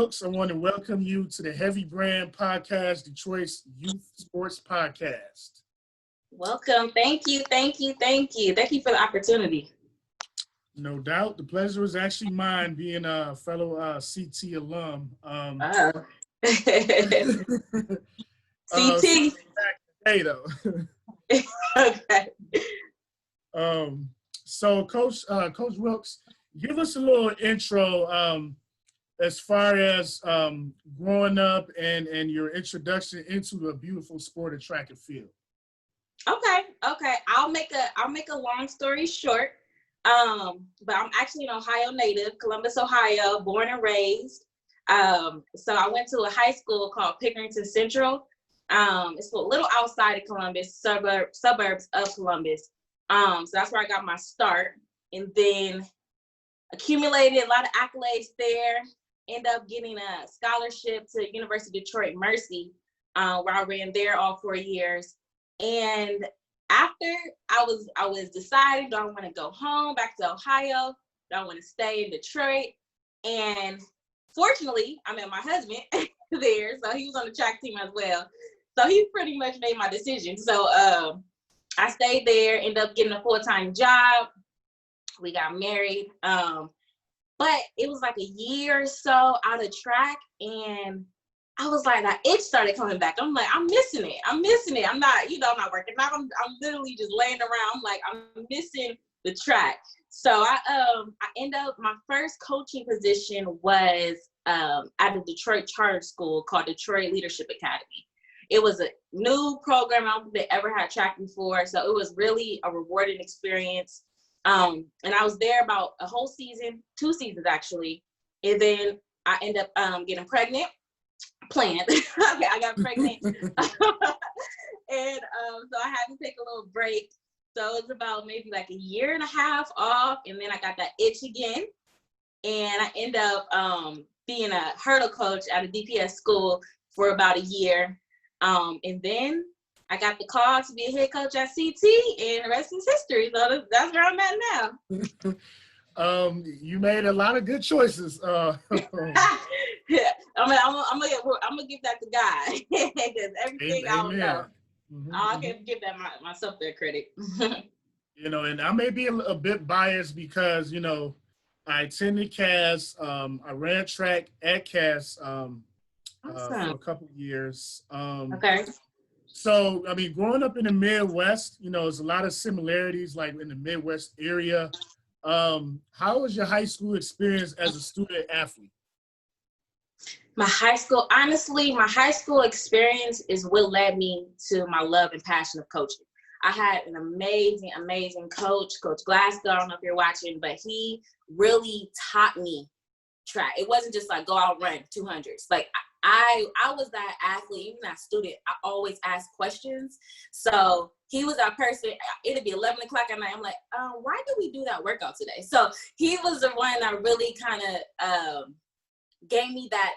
Wilks. I want to welcome you to the Heavy Brand Podcast, Detroit's youth sports podcast. Welcome. Thank you. Thank you for the opportunity. No doubt. The pleasure was actually mine being a fellow CT alum. CT. Hey, though. Okay. So Coach Wilks, give us a little intro as far as growing up and your introduction into the beautiful sport of track and field. Okay. I'll make a long story short. But I'm actually an Ohio native, Columbus, Ohio, born and raised. So I went to a high school called Pickerington Central. It's a little outside of Columbus, suburbs of Columbus. So that's where I got my start, and then accumulated a lot of accolades there. Ended up getting a scholarship to University of Detroit Mercy, where I ran there all 4 years. And after I was deciding, do I want to go home back to Ohio? Do I want to stay in Detroit? And fortunately, I met my husband there, so he was on the track team as well. So he pretty much made my decision. So I stayed there, ended up getting a full-time job. We got married. But it was like a year or so out of track, and I was like, that itch started coming back. I'm like, I'm missing it. I'm not, I'm not working out. I'm literally just laying around. I'm like, I'm missing the track. So I ended up, my first coaching position was at a Detroit charter school called Detroit Leadership Academy. It was a new program. I don't think they ever had track before. So it was really a rewarding experience. And I was there about a whole season, 2 seasons actually. And then I ended up getting pregnant. Planned. Okay, I got pregnant. And so I had to take a little break. So it was about maybe like a year and a half off. And then I got that itch again. And I ended up being a hurdle coach at a DPS school for about a year. And then I got the call to be a head coach at CT, and the rest is history. So that's where I'm at now. You made a lot of good choices. Yeah, I'm gonna give that to God because everything I don't know. I can give that myself their credit. And I may be a bit biased because I attended Cass. I ran track at Cass Awesome. For a couple of years. Okay. So, I mean, growing up in the Midwest, there's a lot of similarities, like in the Midwest area. How was your high school experience as a student athlete? My high school experience is what led me to my love and passion of coaching. I had an amazing, amazing coach, Coach Glasgow. I don't know if you're watching, but he really taught me track. It wasn't just like go out run 200s. Like I was that athlete, even that student. I always asked questions. So he was that person. It'd be 11 o'clock at night. I'm like, why did we do that workout today? So he was the one that really kind of gave me that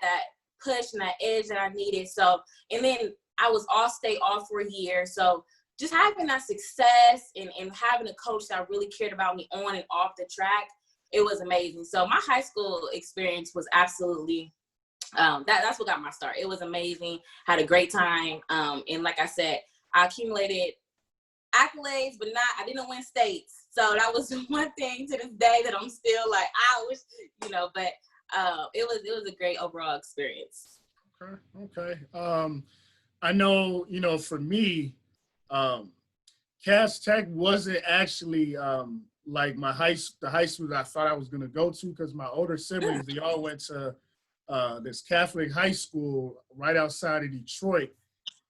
push and that edge that I needed. So, and then I was all-state all 4 years. So just having that success and having a coach that really cared about me on and off the track, it was amazing. So my high school experience was absolutely, that's what got my start. It was amazing. Had a great time. And like I said, I accumulated accolades, but I didn't win states. So that was one thing to this day that I'm still like, I wish, but it was a great overall experience. Okay. I know, for me, casstech wasn't actually like the high school that I thought I was going to go to, because my older siblings, they all went to this Catholic high school right outside of Detroit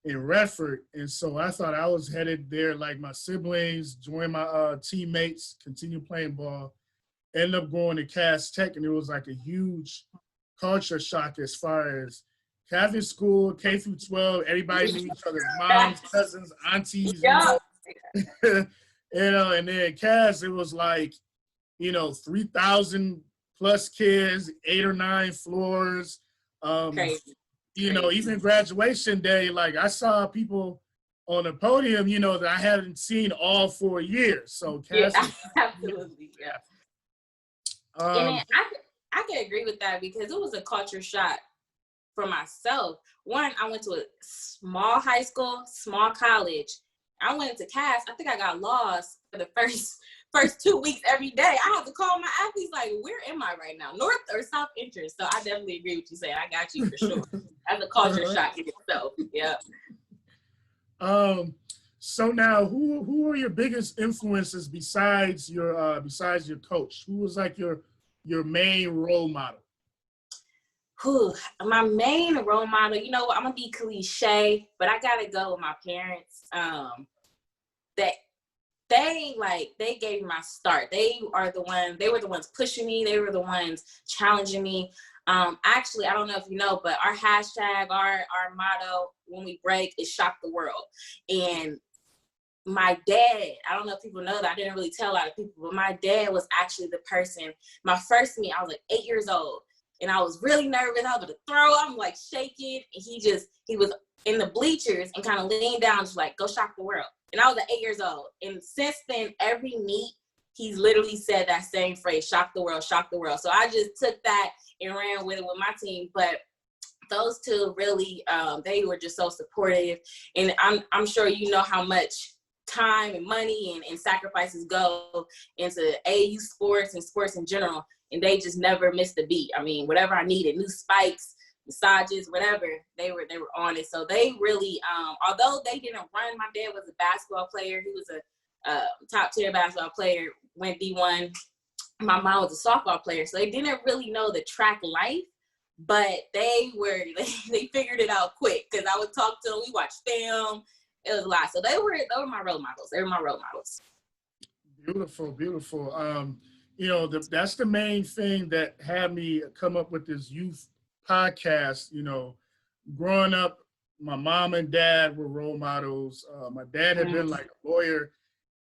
in Redford. And so I thought I was headed there like my siblings, join my teammates, continue playing ball, end up going to casstech, and it was like a huge culture shock as far as Catholic school, K through 12, everybody knew each other's moms, cousins, aunties. Yeah. And then Cass, it was like, 3,000 plus kids, 8 or 9 floors. Crazy. Even graduation day, like I saw people on the podium, that I hadn't seen all 4 years. So Cass, absolutely, yeah. And I could agree with that because it was a culture shock for myself. One, I went to a small high school, small college. I went into Cass. I think I got lost for the first 2 weeks every day. I have to call my athletes like, where am I right now? North or South Entrance? So I definitely agree with you saying. I got you for sure. That's a culture shock in itself. Yeah. So now, who are your biggest influences besides your coach? Who was like your main role model? My main role model, you know what, I'm gonna be cliche, but I gotta go with my parents. They gave me my start. They were the ones pushing me, they were the ones challenging me. Actually, I don't know if you know, but our hashtag, our motto when we break is shock the world. And my dad, I don't know if people know that, I didn't really tell a lot of people, but my dad was actually the person, my first meet, I was like 8 years old. And I was really nervous. I was going to throw. I'm like shaking. And he was in the bleachers and kind of leaned down, just like, go shock the world. And I was like 8 years old. And since then, every meet, he's literally said that same phrase, shock the world, shock the world. So I just took that and ran with it with my team. But those two really, they were just so supportive. And I'm sure you know how much time and money and sacrifices go into AAU sports and sports in general. And they just never missed a beat. I mean, whatever I needed, new spikes, massages, whatever, they were on it. So they really, although they didn't run, my dad was a basketball player. He was a top tier basketball player, went D1. My mom was a softball player. So they didn't really know the track life, but they figured it out quick because I would talk to them. We watched film. It was a lot. So they were my role models. They were my role models. Beautiful, beautiful. You know, that's the main thing that had me come up with this youth podcast. You know, growing up, my mom and dad were role models. My dad had been like a lawyer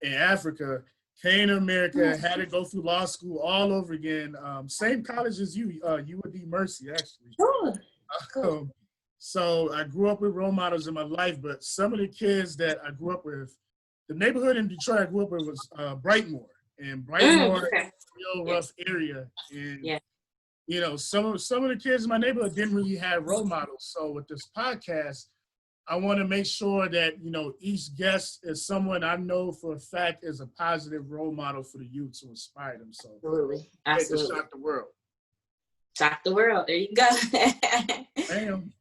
in Africa, came to America, had to go through law school all over again. Same college as you, UAD Mercy, actually. Cool. So I grew up with role models in my life, but some of the kids that I grew up with, the neighborhood in Detroit I grew up with was Brightmoor. And Brightmoor is a real rough area. And, you know, some of the kids in my neighborhood didn't really have role models. So with this podcast, I want to make sure that, you know, each guest is someone I know for a fact is a positive role model for the youth to inspire them. So Absolutely. Shock the world. Shock the world. There you go. Damn.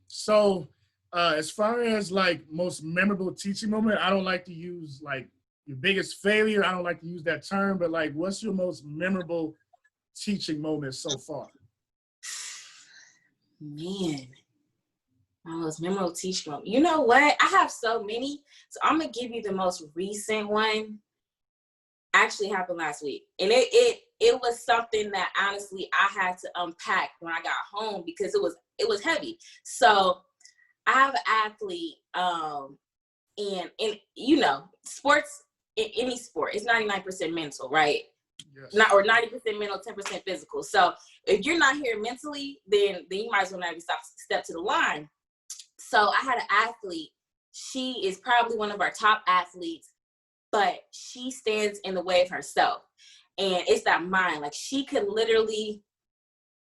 So as far as like most memorable teaching moment, I don't like to use like your biggest failure. I don't like to use that term, but like, what's your most memorable teaching moment so far? Man, my most memorable teaching moment. You know what? I have so many. So I'm going to give you the most recent one. Actually happened last week. And it was something that honestly I had to unpack when I got home because it was heavy. So I have an athlete, and you know, sports, in any sport, it's 99% mental, right? Yes. Or 90% mental, 10% physical. So if you're not here mentally, then you might as well not even step to the line. So I had an athlete. She is probably one of our top athletes, but she stands in the way of herself. And it's that mind. Like she could literally,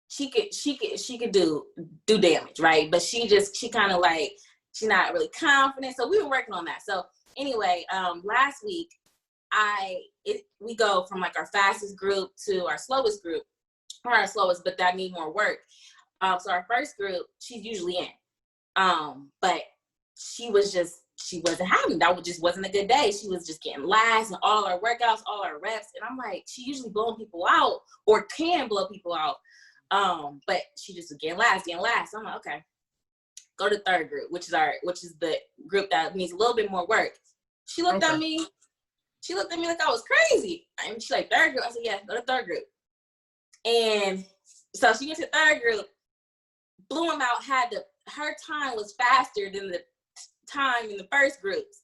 she could do damage, right? But she kind of like, she's not really confident. So we were working on that. So anyway, last week, we go from like our fastest group to our slowest group, or our slowest, but that need more work. So our first group, she's usually in, but she wasn't having, that just wasn't a good day. She was just getting last in all our workouts, all our reps. And I'm like, she usually blowing people out or can blow people out. But she just was getting last. So I'm like, okay, go to third group, which is the group that needs a little bit more work. She looked at me like I was crazy. And she's like, third group? I said, yeah, go to third group. And so she went to third group, blew him out, her time was faster than the time in the first groups.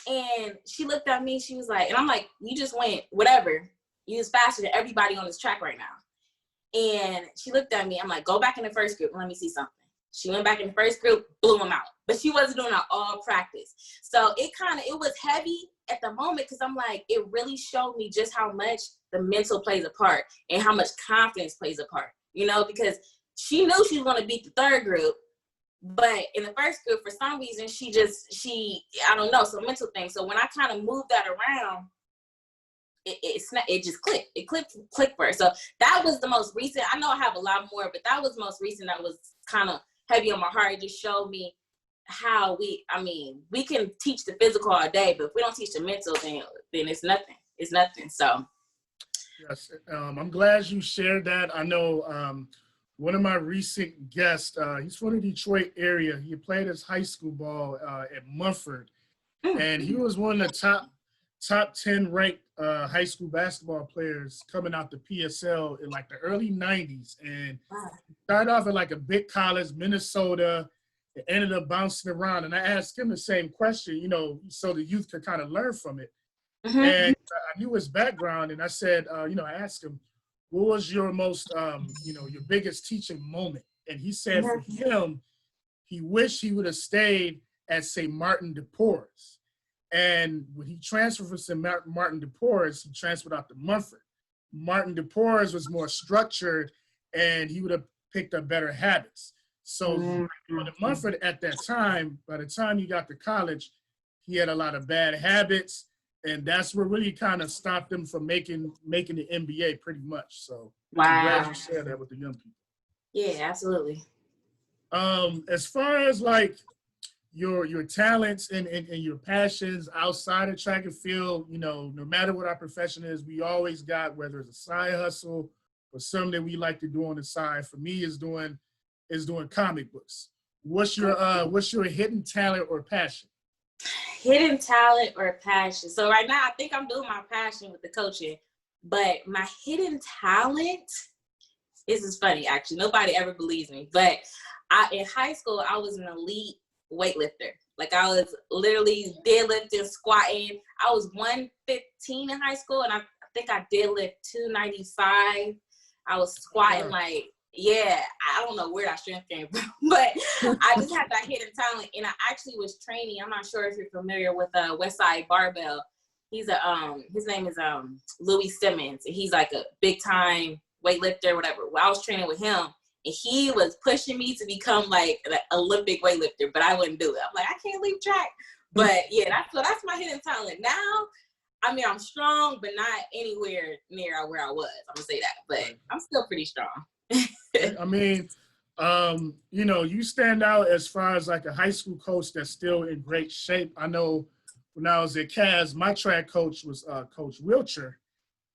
And she looked at me, she was like, and I'm like, you just went, whatever. You was faster than everybody on this track right now. And she looked at me, I'm like, go back in the first group and let me see something. She went back in the first group, blew him out. But she wasn't doing that all practice. So it was heavy at the moment because I'm like, it really showed me just how much the mental plays a part and how much confidence plays a part, you know, because she knew she was going to beat the third group. But in the first group, for some reason, I don't know, some mental thing. So when I kind of moved that around, it just clicked. It clicked for her. So that was the most recent. I know I have a lot more, but that was the most recent that was kind of heavy on my heart. It just showed me how we can teach the physical all day, but if we don't teach the mental, then it's nothing. It's nothing. So. Yes, I'm glad you shared that. I know one of my recent guests, he's from the Detroit area. He played his high school ball at Mumford, and he was one of the top 10 ranked high school basketball players coming out the PSL in like the early 90s. And started off at like a big college, Minnesota. It ended up bouncing around. And I asked him the same question, you know, so the youth could kind of learn from it. Mm-hmm. And I knew his background. And I said, I asked him, what was your most, your biggest teaching moment? And he said for him, he wished he would have stayed at St. Martin de Porres. And when he transferred from St. Martin de Porres, he transferred out to Mumford. Martin de Porres was more structured, and he would have picked up better habits. So at Mumford at that time, by the time he got to college, he had a lot of bad habits, and that's what really kind of stopped him from making the NBA pretty much. So I'm glad you shared that with the young people. Yeah, absolutely. As far as like your talents and your passions outside of track and field, no matter what our profession is, we always got, whether it's a side hustle or something that we like to do on the side. For me, is doing comic books. What's your hidden talent or passion? Hidden talent or passion. So right now, I think I'm doing my passion with the coaching, but my hidden talent, this is funny actually. Nobody ever believes me, but in high school, I was an elite weightlifter. Like I was literally deadlifting, squatting. I was 115 in high school, and I think I deadlift 295. I was squatting I don't know where that strength came from, but I just had that hidden talent. And I actually was training. I'm not sure if you're familiar with Westside Barbell. He's his name is Louis Simmons, and he's like a big time weightlifter, whatever. Well, I was training with him, and he was pushing me to become like an Olympic weightlifter, but I wouldn't do it. I'm like, I can't leave track. But yeah, that's my hidden talent. Now, I mean, I'm strong, but not anywhere near where I was. I'm gonna say that, but I'm still pretty strong. I mean, you stand out as far as like a high school coach that's still in great shape. I know when I was at Cass, my track coach was Coach Wilks,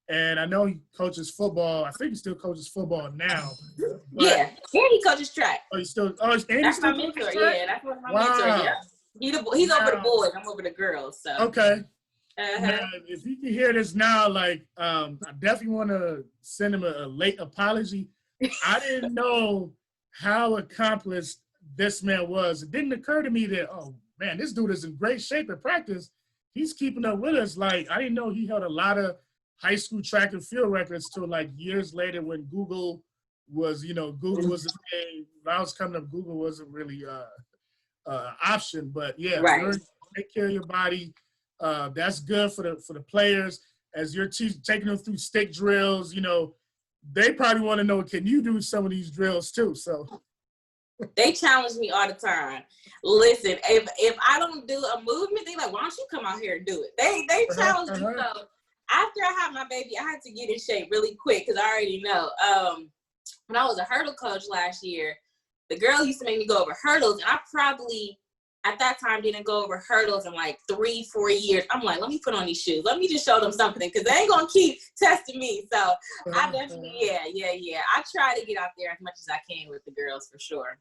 and I know he coaches football. I think he still coaches football now. Yeah, and he coaches track. Oh, he's still. Oh, that's my mentor. Yeah, that's one of my mentors. Yeah, he's over the boys. I'm over the girls. So okay. Now, if you can hear this now, like I definitely want to send him a late apology. I didn't know how accomplished this man was. It didn't occur to me that, oh man, this dude is in great shape at practice. He's keeping up with us. Like I didn't know he held a lot of high school track and field records till like years later when Google was, Google was the thing. When I was coming up, Google wasn't really an option. But yeah, take care of your body. That's good for the players as you're taking them through stick drills. They probably want to know, can you do some of these drills too? So they challenge me all the time. Listen, if I don't do a movement, they like, why don't you come out here and do it? They challenge me. So after I had my baby, I had to get in shape really quick because I already know. When I was a hurdle coach last year, the girl used to make me go over hurdles, and I probably at that time didn't go over hurdles in like 3-4 years. I'm like, let me put on these shoes. Let me just show them something because they ain't gonna keep testing me. So I definitely, yeah. I try to get out there as much as I can with the girls for sure.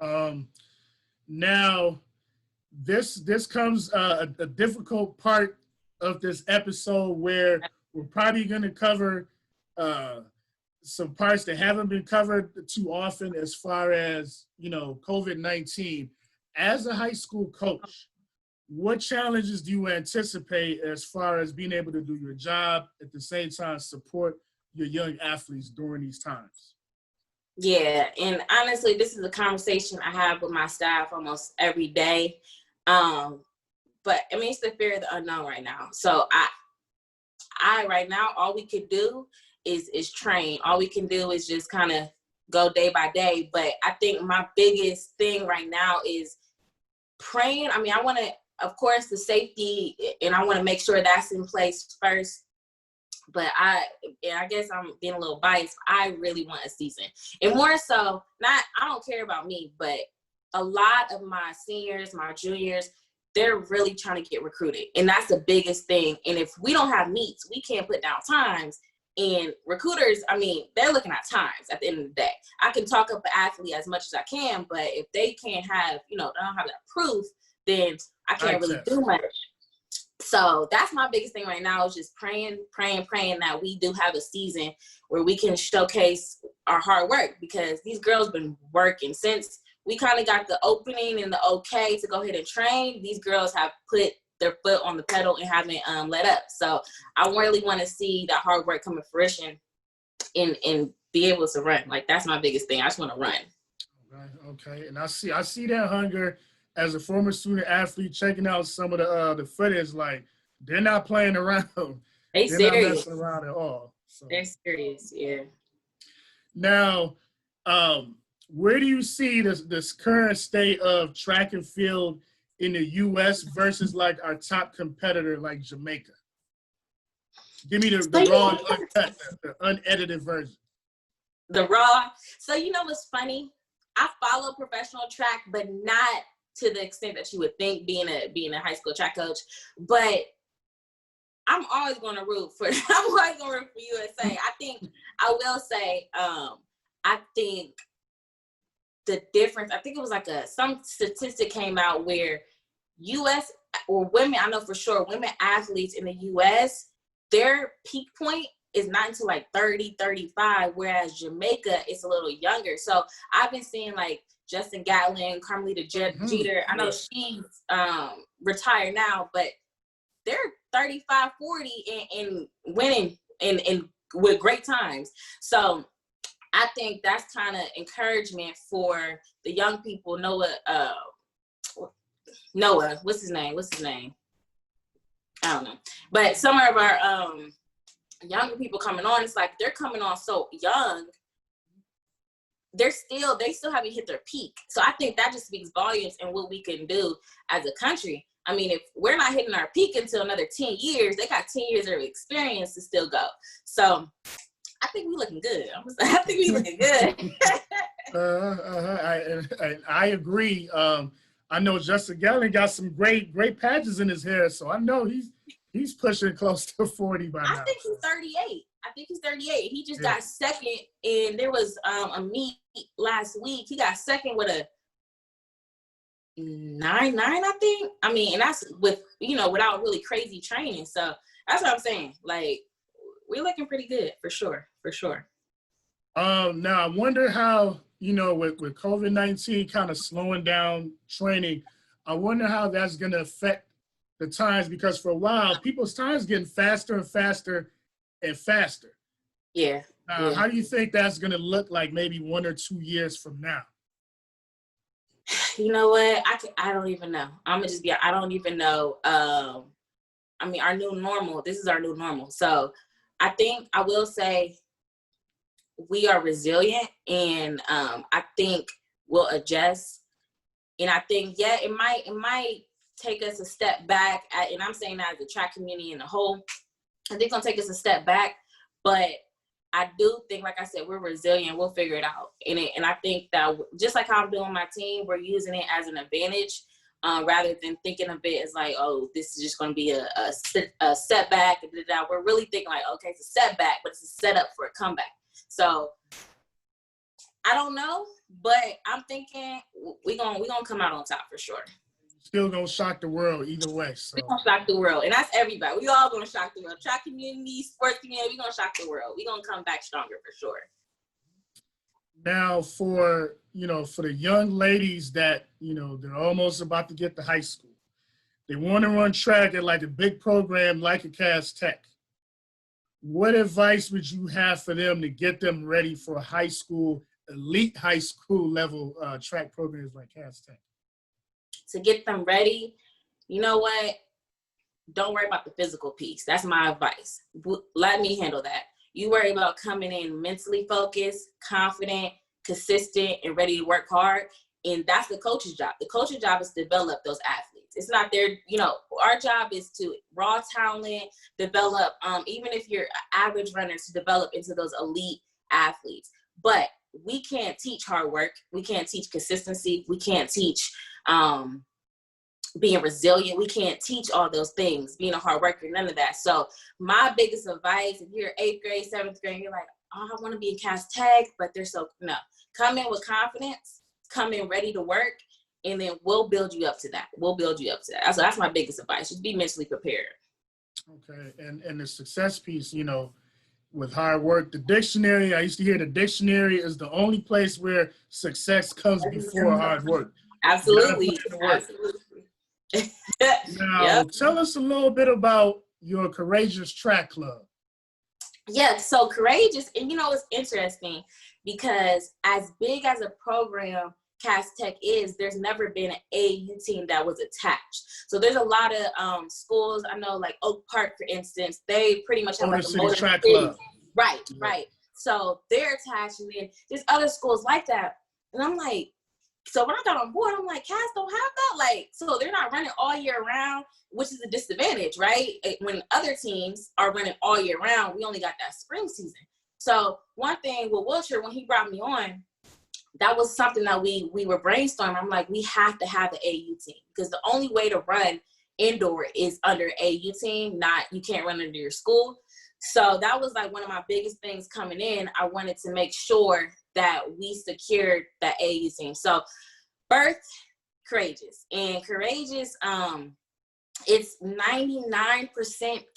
Okay. Now this comes a difficult part of this episode where we're probably gonna cover some parts that haven't been covered too often as far as, COVID-19. As a high school coach, what challenges do you anticipate as far as being able to do your job at the same time support your young athletes during these times? Yeah, and honestly, this is a conversation I have with my staff almost every day. But I mean, it's the fear of the unknown right now. So I right now, all we could do is train. All we can do is just kind of go day by day. But I think my biggest thing right now is praying. I mean, I want to, of course, the safety, and I want to make sure that's in place first. But I guess I'm being a little biased. I really want a season. And more so, I don't care about me, but a lot of my seniors, my juniors, they're really trying to get recruited. And that's the biggest thing. And if we don't have meets, we can't put down times. And recruiters, I mean, they're looking at times at the end of the day. I can talk up an athlete as much as I can, but if they can't have, they don't have that proof, then I can't really do much. So that's my biggest thing right now, is just praying that we do have a season where we can showcase our hard work, because these girls been working since we kind of got the opening and the okay to go ahead and train. These girls have put their foot on the pedal and haven't let up. So I really want to see that hard work come to fruition and be able to run. Like, that's my biggest thing. I just want to run. Okay. And I see that hunger as a former student athlete, checking out some of the footage. Like, they're not playing around. They're serious. Not serious. messing around at all. So. They're serious, yeah. Now, where do you see this current state of track and field in the U.S. versus like our top competitor, like Jamaica? Give me the raw, uncut, the unedited version. The raw. So what's funny? I follow professional track, but not to the extent that you would think, being a high school track coach. But I'm always going to root for USA. I will say, I think the difference, I think it was like some statistic came out where U.S. or women, I know for sure, women athletes in the U.S., their peak point is not until like 30, 35, whereas Jamaica is a little younger. So I've been seeing like Justin Gatlin, Carmelita Jeter. I know she's retired now, but they're 35, 40 and winning and with great times. So I think that's kind of encouragement for the young people. Noah, what's his name? I don't know. But some of our younger people coming on, it's like they're coming on so young. They still haven't hit their peak. So I think that just speaks volumes in what we can do as a country. I mean, if we're not hitting our peak until another 10 years, they got 10 years of experience to still go. So I think we looking good. I think we looking good. I agree. I know Justin Gatlin got some great patches in his hair, so I know he's pushing close to 40 by now. I think he's 38. He just got second, and there was a meet last week. He got second with a 9.9, I think. I mean, and that's with without really crazy training. So that's what I'm saying. Like, we're looking pretty good for sure. Now I wonder how, with COVID-19 kind of slowing down training, I wonder how that's going to affect the times, because for a while, people's times getting faster and faster and faster. Yeah. How do you think that's going to look like maybe 1 or 2 years from now? You know what? I don't even know. I'm going to just be, I don't even know. I mean, our new normal, this is our new normal. So I think I will say we are resilient, and I think we'll adjust. And I think, it might take us a step back, and I'm saying that as the track community in the whole. I think it's going to take us a step back, but I do think, like I said, we're resilient. We'll figure it out. And I think that just like how I'm doing my team, we're using it as an advantage rather than thinking of it as like, oh, this is just going to be a setback. We're really thinking like, okay, it's a setback, but it's a setup for a comeback. So I don't know, but I'm thinking we're gonna come out on top for sure. Still gonna shock the world either way. So we're gonna shock the world, and that's everybody. We all gonna shock the world. Track community, sports community, we're gonna shock the world. We're gonna come back stronger for sure. Now for the young ladies that, they're almost about to get to high school. They want to run track at like a big program like a casstech. What advice would you have for them to get them ready for elite high school level track programs like casstech? To get them ready, you know what? Don't worry about the physical piece. That's my advice. Let me handle that. You worry about coming in mentally focused, confident, consistent and ready to work hard. And that's the coach's job. The coach's job is to develop those athletes. It's not their, our job is to raw talent, develop, even if you're an average runner, to develop into those elite athletes. But we can't teach hard work. We can't teach consistency. We can't teach being resilient. We can't teach all those things, being a hard worker, none of that. So my biggest advice, if you're 8th grade, 7th grade, you're like, oh, I want to be in casstech, but no. Come in with confidence, come in ready to work, and then we'll build you up to that. So that's my biggest advice. Just be mentally prepared. Okay. And the success piece, with hard work, the dictionary, I used to hear the dictionary is the only place where success comes before hard work. Absolutely. Now, Tell us a little bit about your Courageous Track Club. Yeah, so Courageous, and it's interesting because as big as a program casstech is, there's never been an AAU team that was attached. So there's a lot of schools, I know, like Oak Park, for instance, they pretty much have like a Motor Track City. Club. Right. So they're attached, and then there's other schools like that. And I'm like, so when I got on board, I'm like, Cass don't have that? Like, so they're not running all year round, which is a disadvantage, right? When other teams are running all year round, we only got that spring season. So one thing with Wiltshire, when he brought me on, that was something that we were brainstorming. I'm like, we have to have the AAU team, because the only way to run indoor is under AAU team, you can't run under your school. So that was like one of my biggest things coming in. I wanted to make sure that we secured that AAU team. So birth Courageous, and Courageous, it's 99%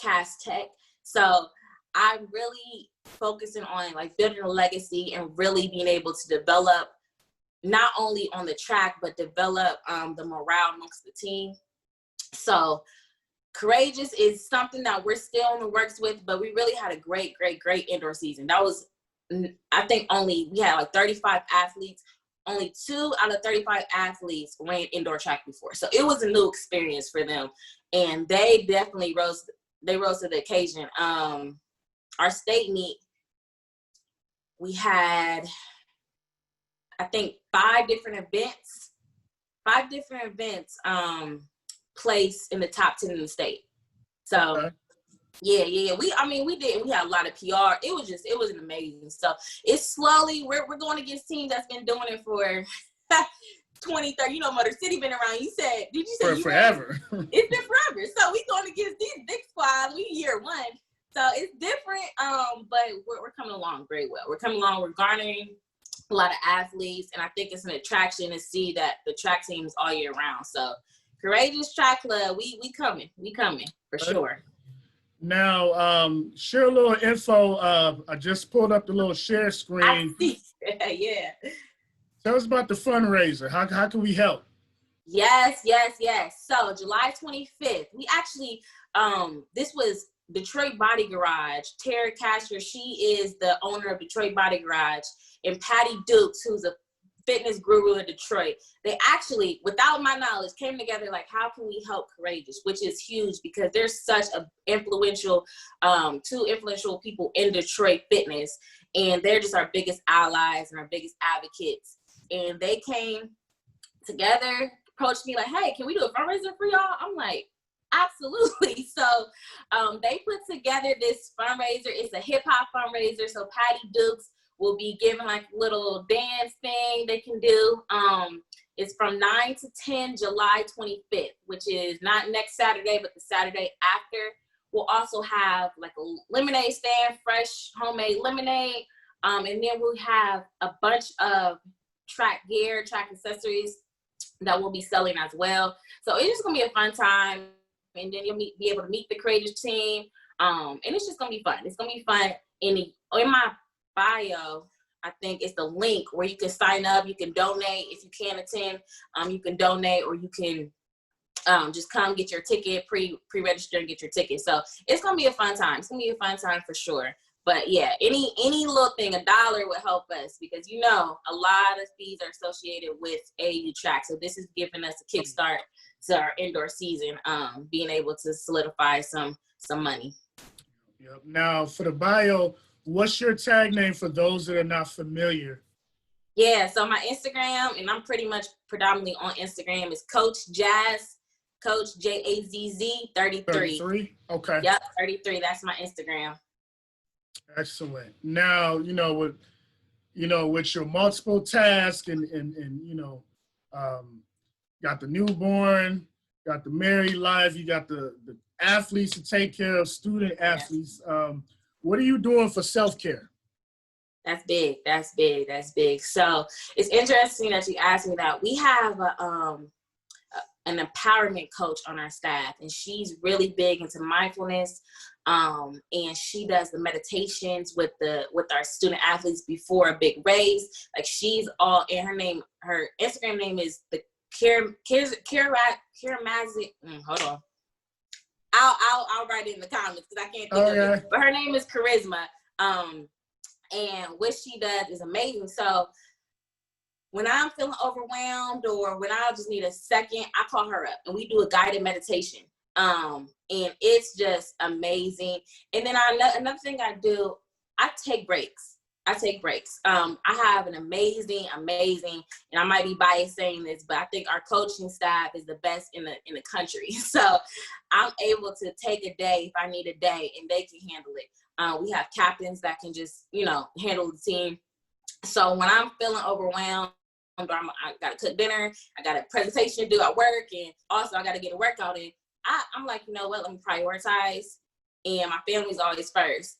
casstech. So I'm really focusing on like building a legacy and really being able to develop not only on the track, but develop the morale amongst the team. So Courageous is something that we're still in the works with, but we really had a great indoor season. That was, I think we had like 35 athletes. Only 2 out of 35 athletes ran indoor track before. So it was a new experience for them. And they definitely rose to the occasion. Our state meet, we had, I think, 5 different events placed in the top 10 in the state. So okay. Yeah. We had a lot of PR. It was an amazing stuff. It's slowly, we're going against teams that's been doing it for 20, 30, Motor City been around. Did you say forever? It's been forever. So we going against these big squads. We year 1. So it's different, but we're coming along very well. We're garnering a lot of athletes, and I think it's an attraction to see that the track teams all year round. So Courageous Track Club, we coming for sure. Now, share a little info. I just pulled up the little share screen. Yeah. Tell us about the fundraiser. How can we help? Yes. So July 25th, we actually, this was Detroit Body Garage. Tara Casher, she is the owner of Detroit Body Garage, and Patty Dukes, who's a fitness guru in Detroit. They actually, without my knowledge, came together like, how can we help Courageous, which is huge because there's such a influential, 2 influential people in Detroit fitness, and they're just our biggest allies and our biggest advocates. And they came together, approached me like, hey, can we do a fundraiser for y'all? I'm like, absolutely. So they put together this fundraiser. It's a hip hop fundraiser. So Patty Dukes will be giving like a little dance thing they can do. It's from 9 to 10, July 25th, which is not next Saturday, but the Saturday after. We'll also have like a lemonade stand, fresh homemade lemonade. And then we'll have a bunch of track gear, track accessories that we'll be selling as well. So it's just gonna be a fun time. And then you'll be able to meet the Courageous team. And it's just gonna be fun. It's gonna be fun. In my bio, I think it's the link where you can sign up, you can donate. If you can't attend, you can donate, or you can just come get your ticket, pre-register and get your ticket. So it's gonna be a fun time. It's gonna be a fun time for sure. But yeah, any little thing, $1 would help us, because a lot of fees are associated with AAU track. So this is giving us a kickstart to our indoor season, being able to solidify some money. Yep. Now for the bio, what's your tag name for those that are not familiar? Yeah, so my Instagram, and I'm pretty much predominantly on Instagram, is Coach Jazz, Coach JAZZ 33. 33? Okay. Yep, 33. That's my Instagram. Excellent. Now, with your multiple tasks and got the newborn, got the married life, you got the athletes to take care of, student athletes. What are you doing for self-care? That's big. That's big. That's big. So it's interesting that you asked me that. We have an empowerment coach on our staff, and she's really big into mindfulness. And she does the meditations with our student athletes before a big race. Like, she's all in. Her Instagram name is the Kira Magic. Hold on. I'll write it in the comments because I can't think of it. But her name is Charisma. And what she does is amazing. So when I'm feeling overwhelmed or when I just need a second, I call her up and we do a guided meditation. And it's just amazing. And then another thing I do, I take breaks. I have an amazing, and I might be biased saying this, but I think our coaching staff is the best in the country. So I'm able to take a day if I need a day, and they can handle it. We have captains that can just, handle the team. So when I'm feeling overwhelmed, I got to cook dinner, I got a presentation to do at work, and also I got to get a workout in. I'm like, you know what, let me prioritize, and my family's always first.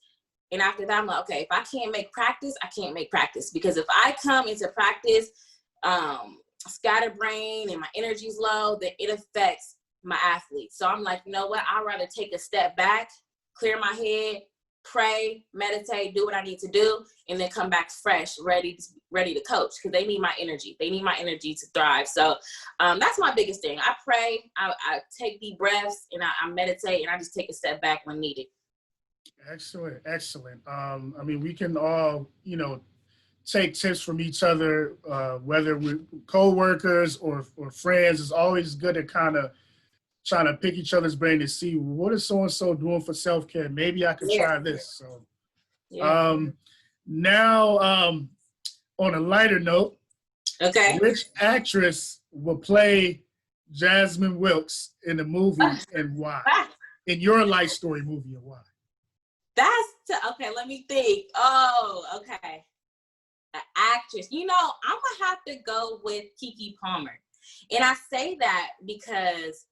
And after that, I'm like, okay, if I can't make practice, I can't make practice. Because if I come into practice scatterbrained and my energy's low, then it affects my athletes. So I'm like, you know what, I'd rather take a step back, clear my head, pray, meditate, do what I need to do, and then come back fresh, ready to coach, because they need my energy. They need my energy to thrive. So that's my biggest thing. I pray, I take deep breaths, and I meditate, and I just take a step back when needed. Excellent. We can all, take tips from each other, whether we're co-workers or friends. It's always good to kind of trying to pick each other's brain to see what is so-and-so doing for self-care. Maybe I could try this. So now on a lighter note, okay, which actress will play Jasmine Wilks in the movie and why? In your life story movie and why? Okay, let me think. Oh, okay. An actress. I'm going to have to go with Keke Palmer. And I say that because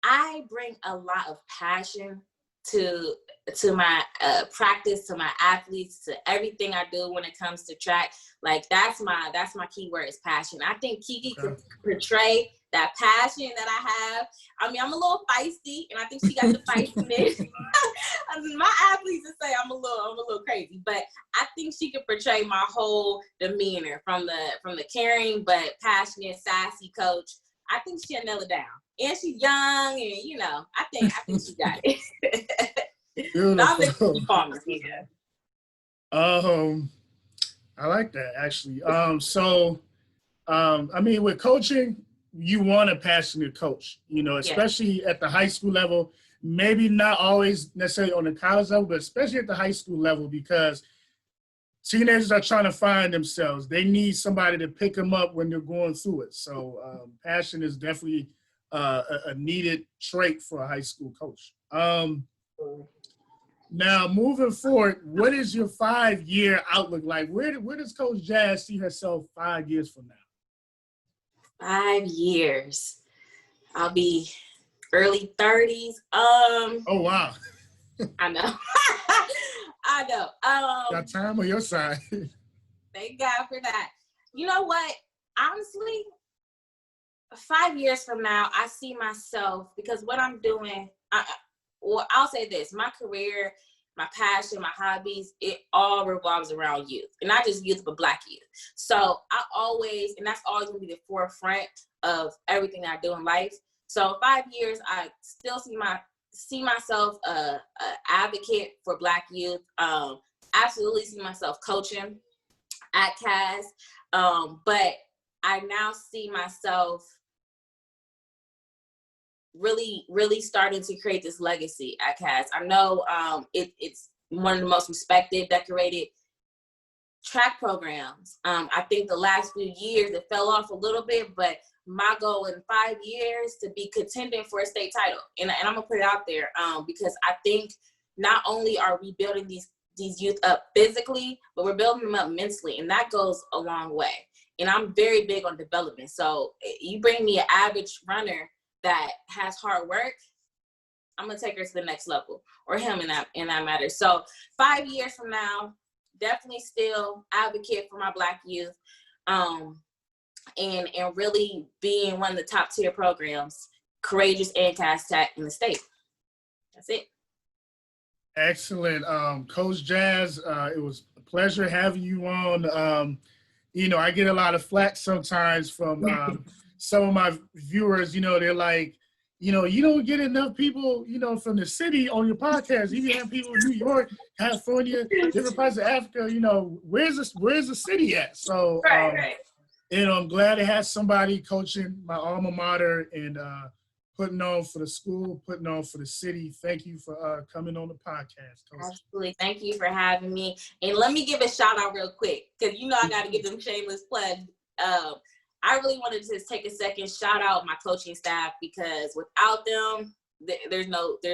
I bring a lot of passion to my practice, to my athletes, to everything I do when it comes to track. Like, that's my key word is passion. I think Keke could portray that passion that I have. I mean, I'm a little feisty, and I think she got the feistiness. My athletes would say I'm a little crazy, but I think she could portray my whole demeanor from the caring but passionate, sassy coach. I think she'll nail it down. And she's young, and I think she got it. Beautiful. Yeah. I like that actually. With coaching, you want a passionate coach, especially at the high school level, maybe not always necessarily on the college level, but especially at the high school level, because teenagers are trying to find themselves. They need somebody to pick them up when they're going through it. So passion is definitely a needed trait for a high school coach. Now, moving forward, what is your 5-year outlook like? Where does Coach Jazz see herself 5 years from now? 5 years. I'll be early 30s. Oh, wow. I know. I know. Got time on your side. Thank God for that. You know what? Honestly, 5 years from now, I see myself, because what I'm doing, I'll say this, my career, my passion, my hobbies, it all revolves around youth. And not just youth, but Black youth. So and that's always going to be the forefront of everything I do in life. So 5 years, I still see myself a advocate for Black youth. Absolutely see myself coaching at CAS. But I now see myself really, really starting to create this legacy at CAS. I know it's one of the most respected, decorated track programs. I think the last few years it fell off a little bit, but my goal in 5 years to be contending for a state title. And I'm gonna put it out there because I think not only are we building these youth up physically, but we're building them up mentally, and that goes a long way. And I'm very big on development. So you bring me an average runner that has hard work, I'm gonna take her to the next level, or him in that matter. So 5 years from now, definitely still advocate for my Black youth, and really being one of the top tier programs, Courageous and casstech in the state. That's it. Excellent. Coach Jazz, it was a pleasure having you on. You know, I get a lot of flack sometimes from some of my viewers. You know, they're like, you know, you don't get enough people, you know, from the city on your podcast. You have people in New York, California, different parts of Africa. You know, where's the city at? So, Right. you know, I'm glad to have somebody coaching my alma mater and putting on for the school, putting on for the city. Thank you for coming on the podcast, Coach. Absolutely. Thank you for having me. And let me give a shout out real quick, because you know I got to give them shameless plugs. I really wanted to take a second, shout out my coaching staff, because without them, there's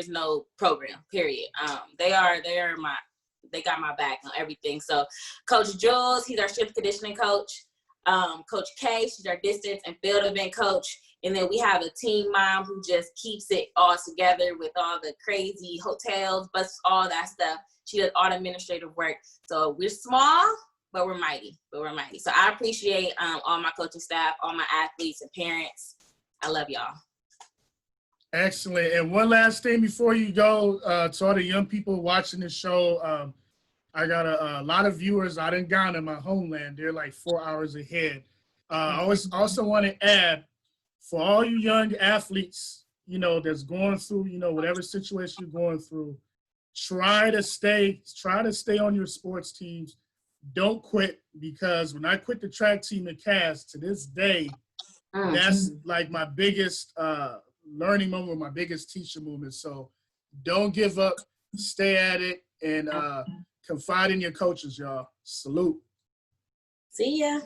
no program, period. They got my back on everything. So Coach Jules, he's our strength conditioning coach. Coach K, she's our distance and field event coach. And then we have a team mom who just keeps it all together with all the crazy hotels, buses, all that stuff. She does all the administrative work. So we're small, but we're mighty. So I appreciate all my coaching staff, all my athletes and parents. I love y'all. Excellent. And one last thing before you go, to all the young people watching this show, I got a lot of viewers out in Ghana, my homeland. They're like 4 hours ahead. I also want to add, for all you young athletes, you know, that's going through, you know, whatever situation you're going through, try to stay on your sports teams. Don't quit, because when I quit the track team at Cass, to this day, that's like my biggest learning moment, my biggest teacher moment. So don't give up, stay at it, and confide in your coaches, y'all. Salute. See ya.